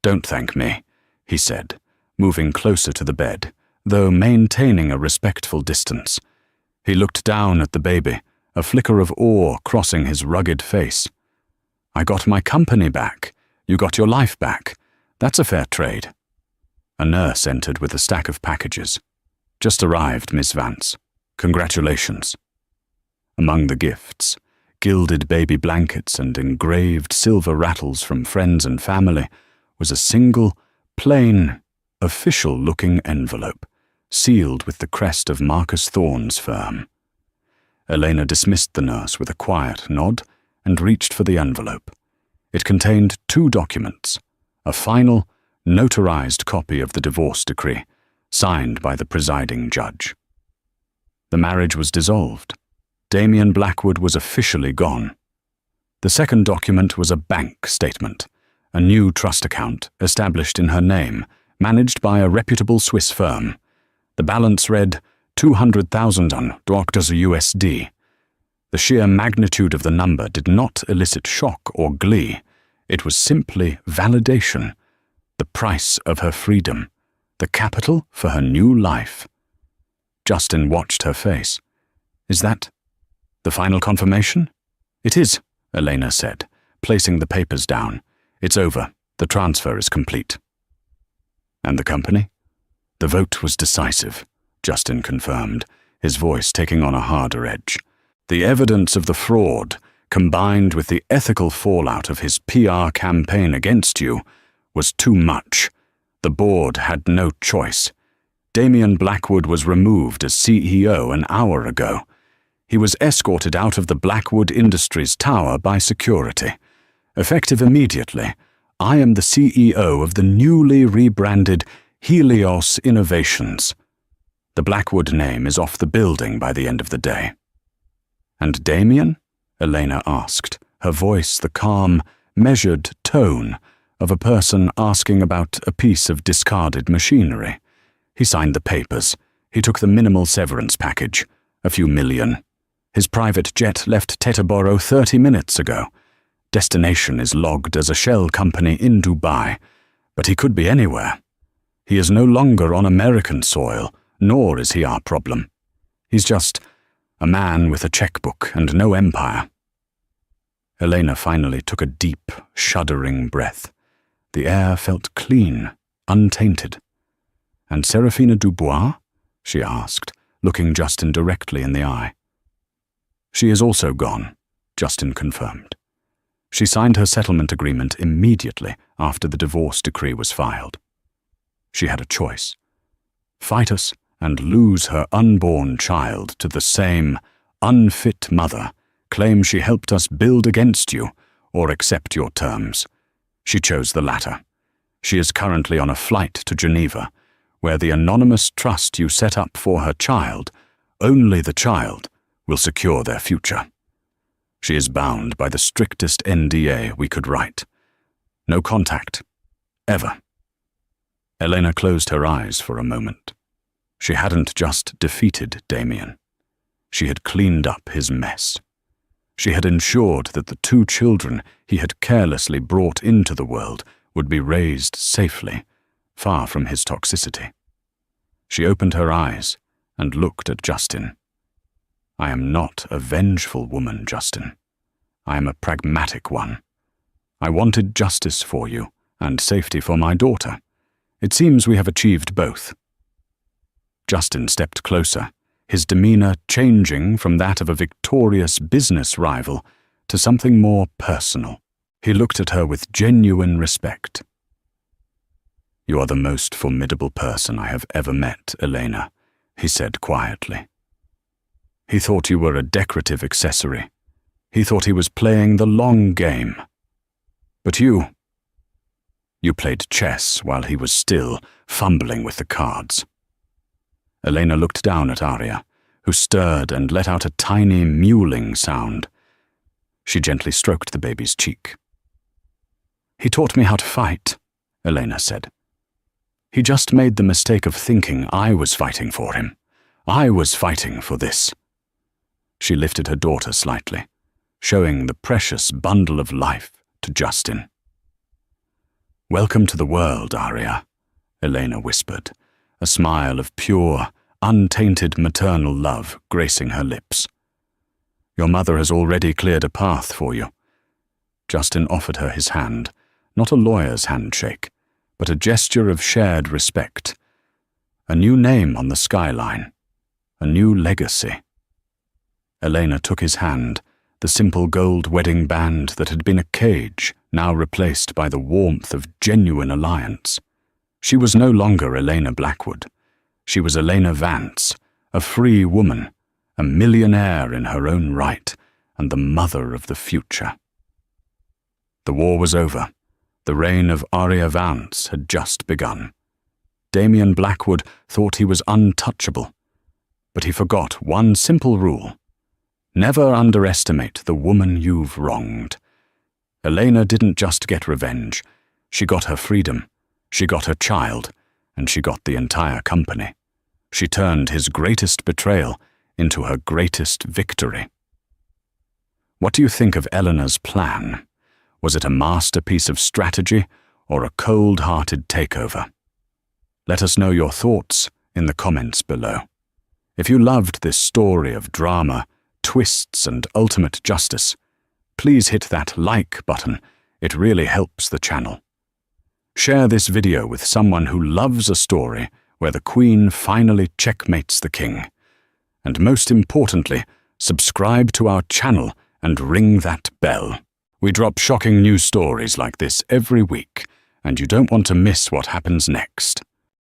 "Don't thank me," he said, moving closer to the bed, though maintaining a respectful distance. He looked down at the baby, a flicker of awe crossing his rugged face. "I got my company back. You got your life back. That's a fair trade." A nurse entered with a stack of packages. "Just arrived, Miss Vance. Congratulations." Among the gifts, gilded baby blankets and engraved silver rattles from friends and family, was a single, plain, official-looking envelope, sealed with the crest of Marcus Thorne's firm. Elena dismissed the nurse with a quiet nod and reached for the envelope. It contained 2 documents, a final, notarized copy of the divorce decree, signed by the presiding judge. The marriage was dissolved. Damien Blackwood was officially gone. The second document was a bank statement, a new trust account established in her name, managed by a reputable Swiss firm. The balance read $200,000 USD. The sheer magnitude of the number did not elicit shock or glee. It was simply validation, the price of her freedom, the capital for her new life. Justin watched her face. "Is that the final confirmation?" "It is," Elena said, placing the papers down. "It's over. The transfer is complete." "And the company?" "The vote was decisive," Justin confirmed, his voice taking on a harder edge. "The evidence of the fraud, combined with the ethical fallout of his PR campaign against you, was too much. The board had no choice. Damien Blackwood was removed as CEO an hour ago. He was escorted out of the Blackwood Industries tower by security. Effective immediately, I am the CEO of the newly rebranded Helios Innovations. The Blackwood name is off the building by the end of the day." "And Damien?" Elena asked, her voice the calm, measured tone of a person asking about a piece of discarded machinery. "He signed the papers. He took the minimal severance package, a few million. His private jet left Teterboro 30 minutes ago. Destination is logged as a shell company in Dubai, but he could be anywhere. He is no longer on American soil, nor is he our problem. He's just a man with a checkbook and no empire." Elena finally took a deep, shuddering breath. The air felt clean, untainted. "And Serafina Dubois?" she asked, looking Justin directly in the eye. "She is also gone," Justin confirmed. "She signed her settlement agreement immediately after the divorce decree was filed. She had a choice: fight us and lose her unborn child to the same unfit mother, claim she helped us build against you, or accept your terms. She chose the latter. She is currently on a flight to Geneva, where the anonymous trust you set up for her child, only the child, will secure their future. She is bound by the strictest NDA we could write. No contact. Ever." Elena closed her eyes for a moment. She hadn't just defeated Damien. She had cleaned up his mess. She had ensured that the 2 children he had carelessly brought into the world would be raised safely, far from his toxicity. She opened her eyes and looked at Justin. I am not a vengeful woman, Justin. I am a pragmatic one. I wanted justice for you and safety for my daughter. It seems we have achieved both. Justin stepped closer, his demeanor changing from that of a victorious business rival to something more personal. He looked at her with genuine respect. You are the most formidable person I have ever met, Elena, he said quietly. He thought you were a decorative accessory. He thought he was playing the long game. But you played chess while he was still fumbling with the cards. Elena looked down at Arya, who stirred and let out a tiny mewling sound. She gently stroked the baby's cheek. He taught me how to fight, Elena said. He just made the mistake of thinking I was fighting for him. I was fighting for this. She lifted her daughter slightly, showing the precious bundle of life to Justin. Welcome to the world, Arya, Elena whispered, a smile of pure, untainted maternal love gracing her lips. Your mother has already cleared a path for you. Justin offered her his hand, not a lawyer's handshake, but a gesture of shared respect. A new name on the skyline, a new legacy. Elena took his hand, the simple gold wedding band that had been a cage, now replaced by the warmth of genuine alliance. She was no longer Elena Blackwood. She was Elena Vance, a free woman, a millionaire in her own right, and the mother of the future. The war was over. The reign of Arya Vance had just begun. Damian Blackwood thought he was untouchable, but he forgot one simple rule. Never underestimate the woman you've wronged. Elena didn't just get revenge. She got her freedom, she got her child, and she got the entire company. She turned his greatest betrayal into her greatest victory. What do you think of Eleanor's plan? Was it a masterpiece of strategy or a cold-hearted takeover? Let us know your thoughts in the comments below. If you loved this story of drama, twists, and ultimate justice, please hit that like button. It really helps the channel. Share this video with someone who loves a story where the Queen finally checkmates the King. And most importantly, subscribe to our channel and ring that bell. We drop shocking news stories like this every week, and you don't want to miss what happens next.